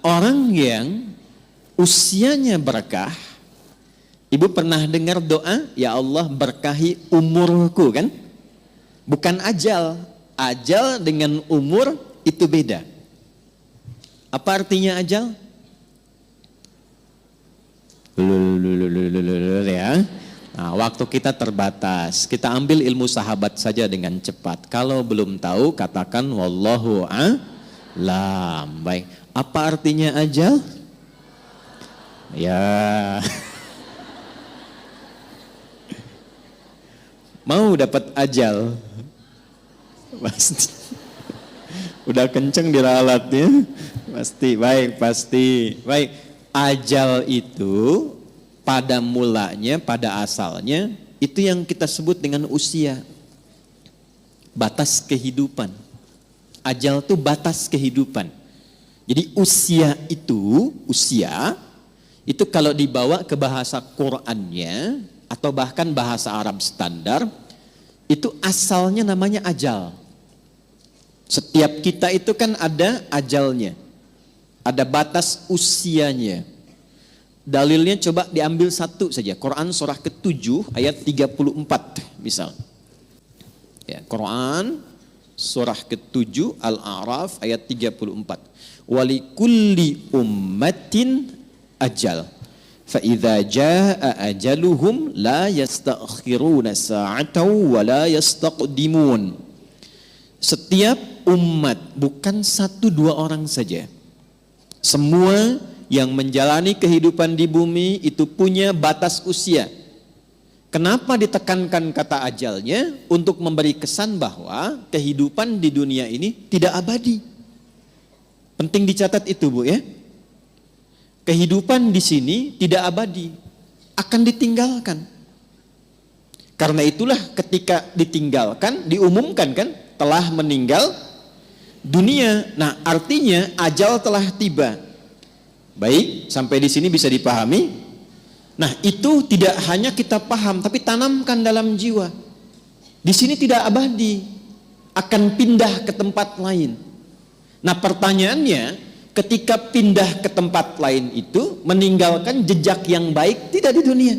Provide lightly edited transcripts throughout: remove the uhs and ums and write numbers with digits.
orang yang usianya berkah, ibu pernah dengar doa, ya Allah berkahi umurku kan? Bukan ajal. Ajal dengan umur itu beda. Apa artinya ajal? Ya. Nah, waktu kita terbatas. Kita ambil ilmu sahabat saja dengan cepat. Kalau belum tahu, katakan wallahu a'lam. Baik. Apa artinya ajal? Ya. Mau dapat ajal? Pasti. Udah kenceng diralatnya? Pasti. Baik, pasti. Baik. Ajal itu pada mulanya, pada asalnya, itu yang kita sebut dengan usia. Batas kehidupan. Ajal itu batas kehidupan. Jadi usia itu kalau dibawa ke bahasa Qur'annya, atau bahkan bahasa Arab standar, itu asalnya namanya ajal. Setiap kita itu kan ada ajalnya. Ada batas usianya. Dalilnya coba diambil satu saja. Quran surah ke-7 ayat 34 misal. Ya, Quran surah ke-7 Al-A'raf ayat 34. Walikulli ummatin ajal. Fa idza jaa ajaluhum la yastakhiruna sa'atan wa la yastaqdimun. Setiap umat, bukan satu dua orang saja. Semua yang menjalani kehidupan di bumi itu punya batas usia. Kenapa ditekankan kata ajalnya? Untuk memberi kesan bahwa kehidupan di dunia ini tidak abadi. Penting dicatat itu, Bu, ya. Kehidupan di sini tidak abadi, akan ditinggalkan. Karena itulah ketika ditinggalkan, diumumkan kan, telah meninggal dunia. Nah, artinya ajal telah tiba. Baik, sampai di sini bisa dipahami. Nah, itu tidak hanya kita paham, tapi tanamkan dalam jiwa. Di sini tidak abadi, akan pindah ke tempat lain. Nah, pertanyaannya, ketika pindah ke tempat lain itu, meninggalkan jejak yang baik tidak di dunia.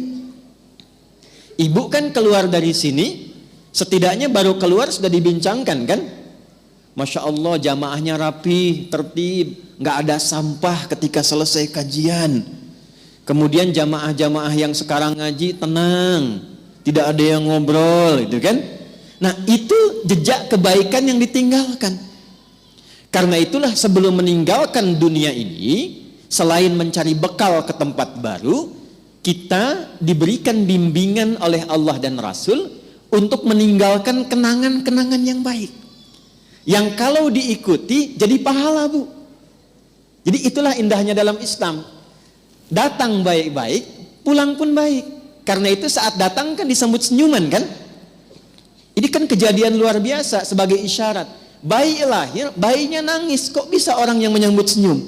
Ibu kan keluar dari sini, setidaknya baru keluar sudah dibincangkan kan? Masya Allah, jamaahnya rapi, tertib, nggak ada sampah ketika selesai kajian. Kemudian jamaah-jamaah yang sekarang ngaji tenang, tidak ada yang ngobrol, itu kan? Nah, itu jejak kebaikan yang ditinggalkan. Karena itulah sebelum meninggalkan dunia ini, selain mencari bekal ke tempat baru, kita diberikan bimbingan oleh Allah dan Rasul untuk meninggalkan kenangan-kenangan yang baik. Yang kalau diikuti jadi pahala, Bu. Jadi itulah indahnya dalam Islam. Datang baik-baik, pulang pun baik. Karena itu saat datang kan disambut senyuman kan? Ini kan kejadian luar biasa sebagai isyarat. Bayi lahir, bayinya nangis. Kok bisa orang yang menyambut senyum?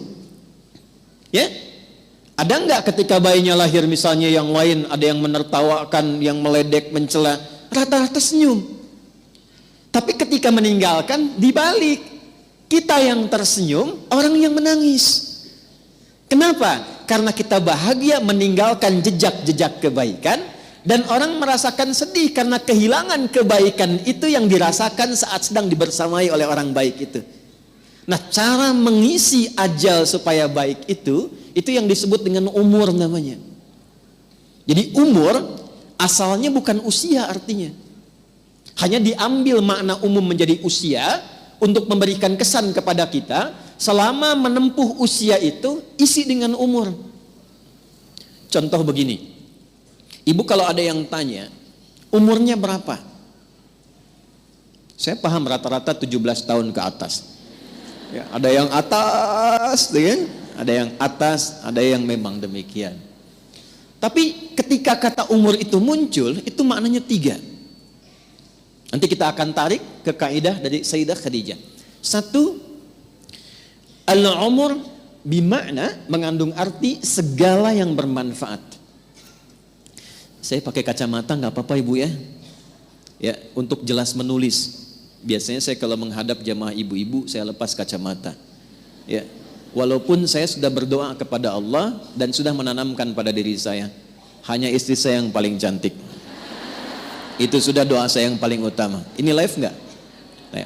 Ya? Ada enggak ketika bayinya lahir misalnya yang lain, ada yang menertawakan, yang meledek, mencela, rata-rata senyum. Tapi ketika meninggalkan, dibalik. Kita yang tersenyum, orang yang menangis. Kenapa? Karena kita bahagia meninggalkan jejak-jejak kebaikan, dan orang merasakan sedih karena kehilangan kebaikan itu yang dirasakan saat sedang dibersamai oleh orang baik itu. Nah, cara mengisi ajal supaya baik itu yang disebut dengan umur namanya. Jadi umur asalnya bukan usia artinya. Hanya diambil makna umum menjadi usia untuk memberikan kesan kepada kita. Selama menempuh usia itu isi dengan umur. Contoh begini. Ibu kalau ada yang tanya, umurnya berapa? Saya paham rata-rata 17 tahun ke atas. Ya, ada yang atas, kan? Ada yang atas, ada yang memang demikian. Tapi ketika kata umur itu muncul, itu maknanya 3. Nanti kita akan tarik ke kaidah dari Sayyidah Khadijah. 1, al-umur bimakna mengandung arti segala yang bermanfaat. Saya pakai kacamata nggak apa-apa Ibu ya. Ya, untuk jelas menulis. Biasanya saya kalau menghadap jamaah ibu-ibu saya lepas kacamata. Ya, walaupun saya sudah berdoa kepada Allah dan sudah menanamkan pada diri saya, hanya istri saya yang paling cantik. Itu sudah doa saya yang paling utama. Ini live nggak?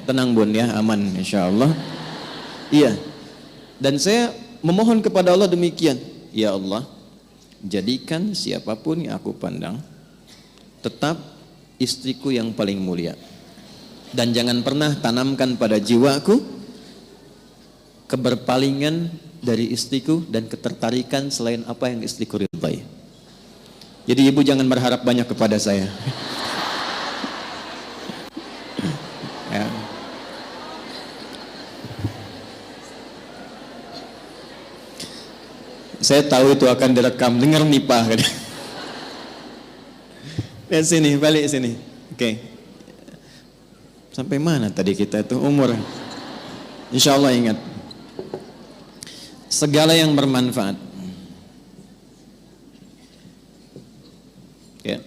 Tenang bun ya, aman insya Allah. Iya. Dan saya memohon kepada Allah demikian, ya Allah, jadikan siapapun yang aku pandang tetap istriku yang paling mulia. Dan jangan pernah tanamkan pada jiwaku keberpalingan dari istriku dan ketertarikan selain apa yang istriku ridhai. Jadi ibu jangan berharap banyak kepada saya. Ya. Saya tahu itu akan direkam, dengar nipah kan. Lihat sini, balik sini. Oke. Sampai mana tadi kita itu umur? Insya Allah ingat. Segala yang bermanfaat. Ya.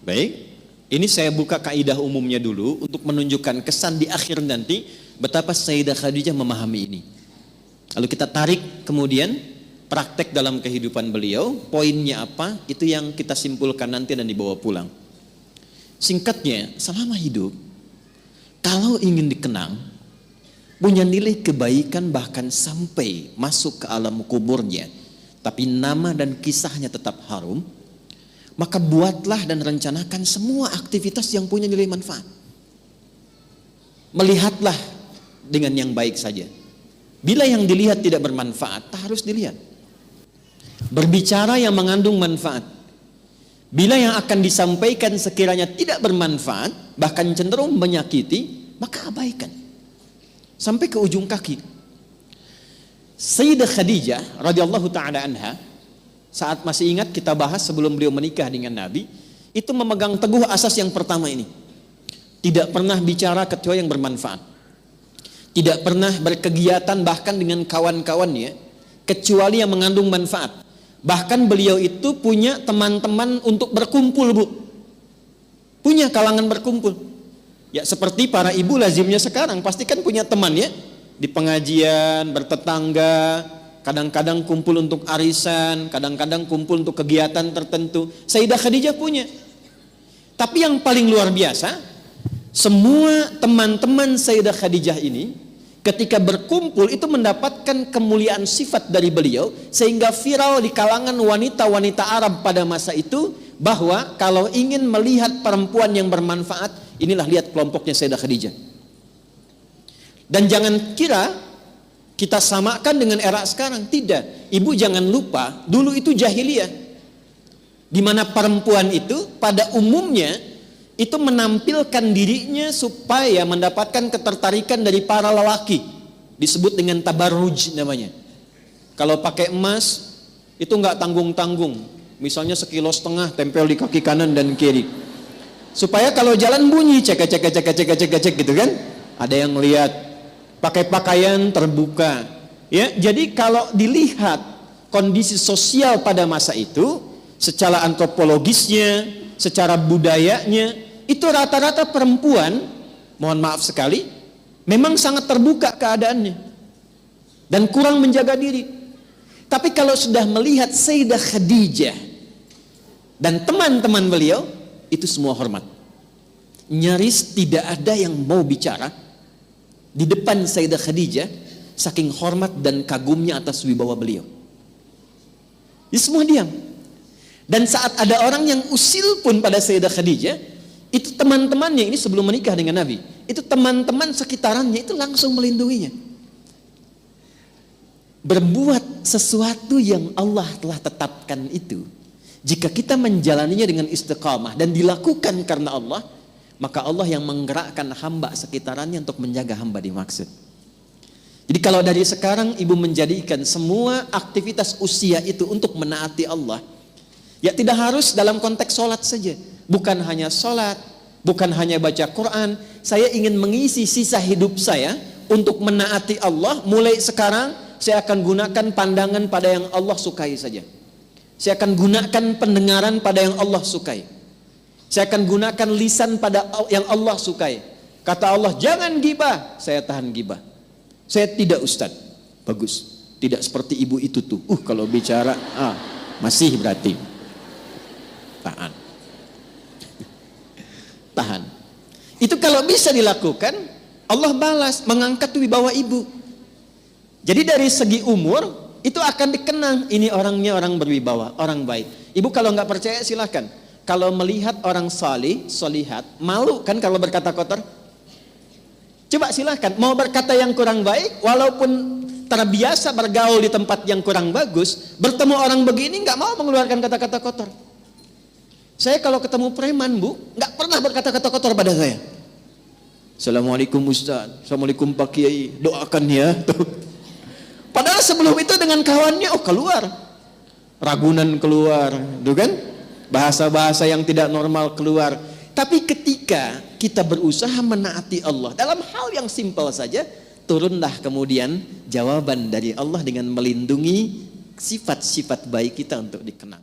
Baik. Ini saya buka kaidah umumnya dulu untuk menunjukkan kesan di akhir nanti betapa Sayyidah Khadijah memahami ini. Lalu kita tarik kemudian praktek dalam kehidupan beliau, poinnya apa, itu yang kita simpulkan nanti dan dibawa pulang. Singkatnya, selama hidup, kalau ingin dikenang, punya nilai kebaikan bahkan sampai masuk ke alam kuburnya, tapi nama dan kisahnya tetap harum, maka buatlah dan rencanakan semua aktivitas yang punya nilai manfaat. Melihatlah dengan yang baik saja. Bila yang dilihat tidak bermanfaat, tak harus dilihat. Berbicara yang mengandung manfaat. Bila yang akan disampaikan sekiranya tidak bermanfaat, bahkan cenderung menyakiti, maka abaikan. Sampai ke ujung kaki. Sayyidah Khadijah radhiyallahu taala anha, saat masih ingat kita bahas sebelum beliau menikah dengan Nabi, itu memegang teguh asas yang pertama ini. Tidak pernah bicara kecuali yang bermanfaat. Tidak pernah berkegiatan bahkan dengan kawan-kawannya kecuali yang mengandung manfaat. Bahkan beliau itu punya teman-teman untuk berkumpul, Bu. Punya kalangan berkumpul. Ya seperti para ibu lazimnya sekarang, pasti kan punya teman ya. Di pengajian, bertetangga, kadang-kadang kumpul untuk arisan, kadang-kadang kumpul untuk kegiatan tertentu. Sayyidah Khadijah punya. Tapi yang paling luar biasa, semua teman-teman Sayyidah Khadijah ini ketika berkumpul itu mendapatkan kemuliaan sifat dari beliau, sehingga viral di kalangan wanita-wanita Arab pada masa itu bahwa kalau ingin melihat perempuan yang bermanfaat, inilah lihat kelompoknya Sayyidah Khadijah. Dan jangan kira kita samakan dengan era sekarang, tidak. Ibu jangan lupa, dulu itu jahiliyah, di mana perempuan itu pada umumnya itu menampilkan dirinya supaya mendapatkan ketertarikan dari para lelaki. Disebut dengan tabarruj namanya. Kalau pakai emas itu nggak tanggung-tanggung. Misalnya 1,5 kilo tempel di kaki kanan dan kiri. Supaya kalau jalan bunyi cek gitu kan. Ada yang lihat. Pakai pakaian terbuka. Ya, jadi kalau dilihat kondisi sosial pada masa itu, secara antropologisnya, secara budayanya, itu rata-rata perempuan, mohon maaf sekali, memang sangat terbuka keadaannya dan kurang menjaga diri. Tapi kalau sudah melihat Sayyidah Khadijah dan teman-teman beliau, itu semua hormat. Nyaris tidak ada yang mau bicara di depan Sayyidah Khadijah, saking hormat dan kagumnya atas wibawa beliau. Ini semua diam. Dan saat ada orang yang usil pun pada Sayyidah Khadijah, itu teman-temannya, ini sebelum menikah dengan Nabi, itu teman-teman sekitarannya itu langsung melindunginya. Berbuat sesuatu yang Allah telah tetapkan itu, jika kita menjalaninya dengan istiqamah dan dilakukan karena Allah, maka Allah yang menggerakkan hamba sekitarannya untuk menjaga hamba dimaksud. Jadi kalau dari sekarang ibu menjadikan semua aktivitas usia itu untuk menaati Allah, ya tidak harus dalam konteks sholat saja. Bukan hanya sholat, bukan hanya baca Quran. Saya ingin mengisi sisa hidup saya untuk menaati Allah. Mulai sekarang saya akan gunakan pandangan pada yang Allah sukai saja. Saya akan gunakan pendengaran pada yang Allah sukai. Saya akan gunakan lisan pada yang Allah sukai. Kata Allah, jangan gibah. Saya tahan gibah. Saya tidak Ustaz. Bagus. Tidak seperti ibu itu tuh. Kalau bicara, masih berarti. Tahan. Tahan. Itu kalau bisa dilakukan, Allah balas, mengangkat wibawa ibu. Jadi dari segi umur, itu akan dikenang. Ini orangnya orang berwibawa, orang baik. Ibu kalau nggak percaya silahkan. Kalau melihat orang salih, solihat, malu kan kalau berkata kotor? Coba silahkan, mau berkata yang kurang baik, walaupun terbiasa bergaul di tempat yang kurang bagus, bertemu orang begini nggak mau mengeluarkan kata-kata kotor. Saya kalau ketemu preman bu, nggak pernah berkata-kata kotor pada saya. Assalamualaikum Ustaz, Assalamualaikum Pak Kiai, doakan ya. Padahal sebelum itu dengan kawannya, keluar, ragunan keluar, tuh kan? Bahasa-bahasa yang tidak normal keluar. Tapi ketika kita berusaha menaati Allah dalam hal yang simpel saja, turunlah kemudian jawaban dari Allah dengan melindungi sifat-sifat baik kita untuk dikenang.